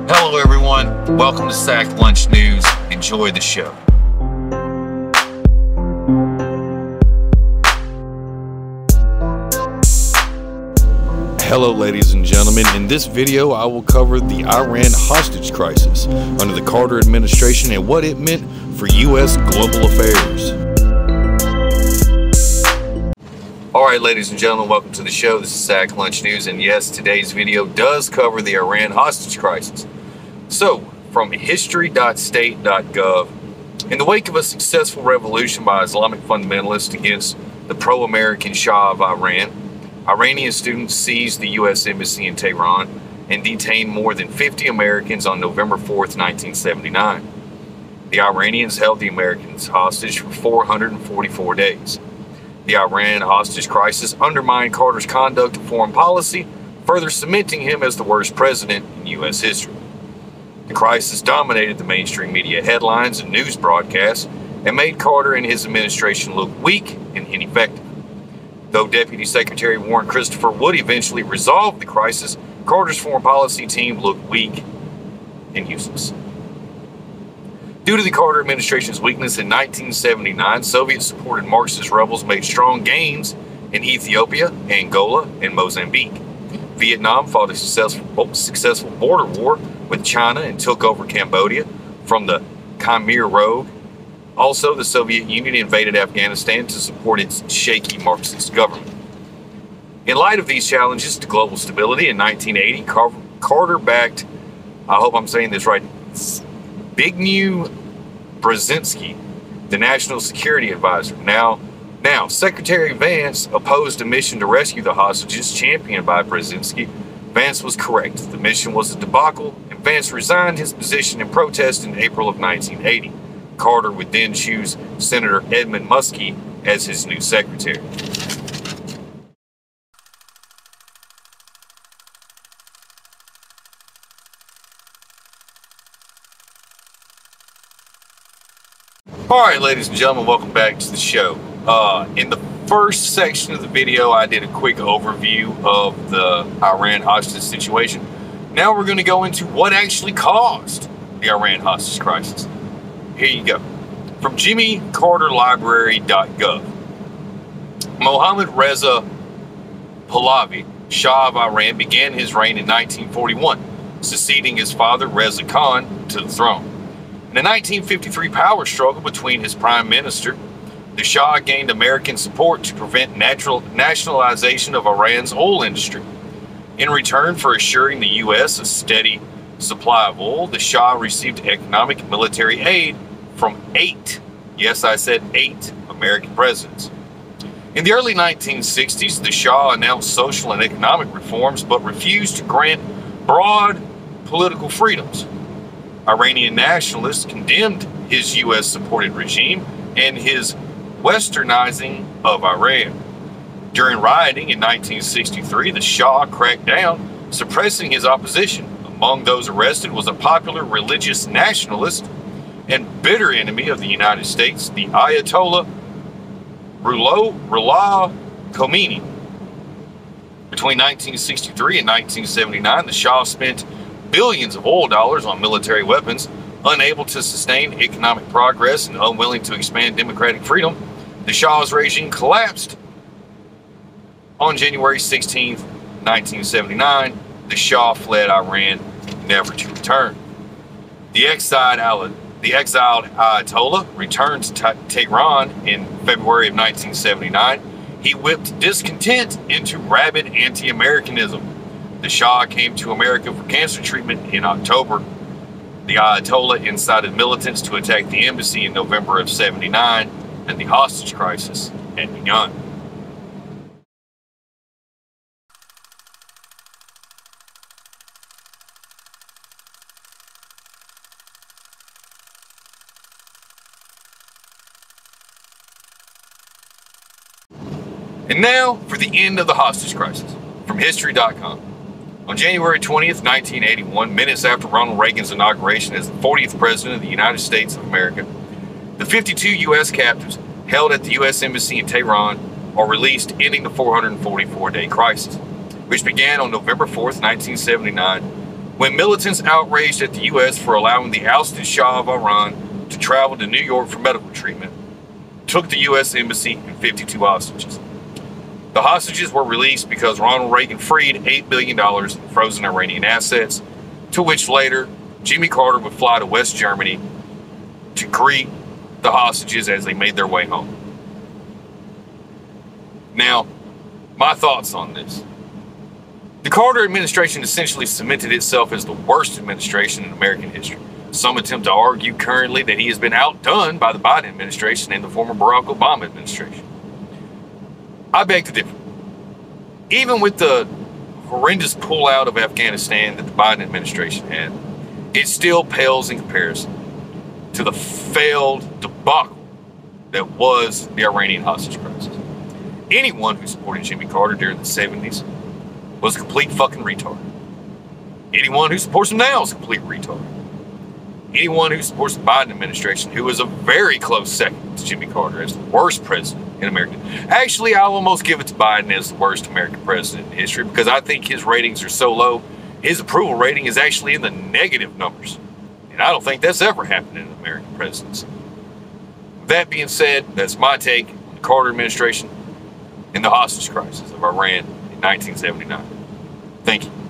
Hello everyone, welcome to Sack Lunch News. Enjoy the show. Hello ladies and gentlemen, in this video I will cover the Iran hostage crisis under the Carter administration and what it meant for U.S. global affairs. Alright ladies and gentlemen, welcome to the show. This is Sack Lunch News, and yes, today's video does cover the Iran hostage crisis. So, from History.State.gov, in the wake of a successful revolution by Islamic fundamentalists against the pro-American Shah of Iran, Iranian students seized the U.S. Embassy in Tehran and detained more than 50 Americans on November 4th, 1979. The Iranians held the Americans hostage for 444 days. The Iran hostage crisis undermined Carter's conduct of foreign policy, further cementing him as the worst president in U.S. history. The crisis dominated the mainstream media headlines and news broadcasts and made Carter and his administration look weak and ineffective. Though Deputy Secretary Warren Christopher would eventually resolve the crisis, Carter's foreign policy team looked weak and useless. Due to the Carter administration's weakness in 1979, Soviet-supported Marxist rebels made strong gains in Ethiopia, Angola, and Mozambique. Vietnam fought a successful border war with China and took over Cambodia from the Khmer Rouge. Also, the Soviet Union invaded Afghanistan to support its shaky Marxist government. In light of these challenges to global stability, in 1980, Carter backed, I hope I'm saying this right, Zbigniew Brzezinski, the National Security Advisor. Now, Secretary Vance opposed a mission to rescue the hostages championed by Brzezinski. Vance was correct. The mission was a debacle, and Vance resigned his position in protest in April of 1980. Carter would then choose Senator Edmund Muskie as his new secretary. Alright ladies and gentlemen, welcome back to the show. In the first section of the video, I did a quick overview of the Iran hostage situation. Now we're going to go into what actually caused the Iran hostage crisis. Here you go. From JimmyCarterlibrary.gov. Mohammad Reza Pahlavi, Shah of Iran, began his reign in 1941, succeeding his father Reza Khan to the throne. In the 1953 power struggle between his prime minister, the Shah gained American support to prevent nationalization of Iran's oil industry. In return for assuring the U.S. a steady supply of oil, the Shah received economic and military aid from 8, yes I said 8, American presidents. In the early 1960s, the Shah announced social and economic reforms but refused to grant broad political freedoms. Iranian nationalists condemned his U.S.-supported regime and his westernizing of Iran. During rioting in 1963, the Shah cracked down, suppressing his opposition. Among those arrested was a popular religious nationalist and bitter enemy of the United States, the Ayatollah Ruhollah Khomeini. Between 1963 and 1979, the Shah spent billions of oil dollars on military weapons. Unable to sustain economic progress and unwilling to expand democratic freedom, the Shah's regime collapsed. On January 16, 1979, the Shah fled Iran, never to return. The exiled Ayatollah returned to Tehran in February of 1979. He whipped discontent into rabid anti-Americanism. The Shah came to America for cancer treatment in October. The Ayatollah incited militants to attack the embassy in November of '79, and the hostage crisis had begun. And now for the end of the hostage crisis, from History.com. On January 20th, 1981, minutes after Ronald Reagan's inauguration as the 40th President of the United States of America, the 52 U.S. captives held at the U.S. Embassy in Tehran are released, ending the 444-day crisis, which began on November 4th, 1979, when militants outraged at the U.S. for allowing the ousted Shah of Iran to travel to New York for medical treatment, took the U.S. Embassy and 52 hostages. The hostages were released because Ronald Reagan freed $8 billion in frozen Iranian assets, to which later Jimmy Carter would fly to West Germany to greet the hostages as they made their way home. Now, my thoughts on this. The Carter administration essentially cemented itself as the worst administration in American history. Some attempt to argue currently that he has been outdone by the Biden administration and the former Barack Obama administration. I beg to differ. Even with the horrendous pullout of Afghanistan that the Biden administration had, it still pales in comparison to the failed debacle that was the Iranian hostage crisis. Anyone who supported Jimmy Carter during the 70s was a complete fucking retard. Anyone who supports him now is a complete retard. Anyone who supports the Biden administration, who is a very close second to Jimmy Carter as the worst president in America. Actually, I'll almost give it to Biden as the worst American president in history, because I think his ratings are so low, his approval rating is actually in the negative numbers. And I don't think that's ever happened in an American presidency. That being said, that's my take on the Carter administration and the hostage crisis of Iran in 1979. Thank you.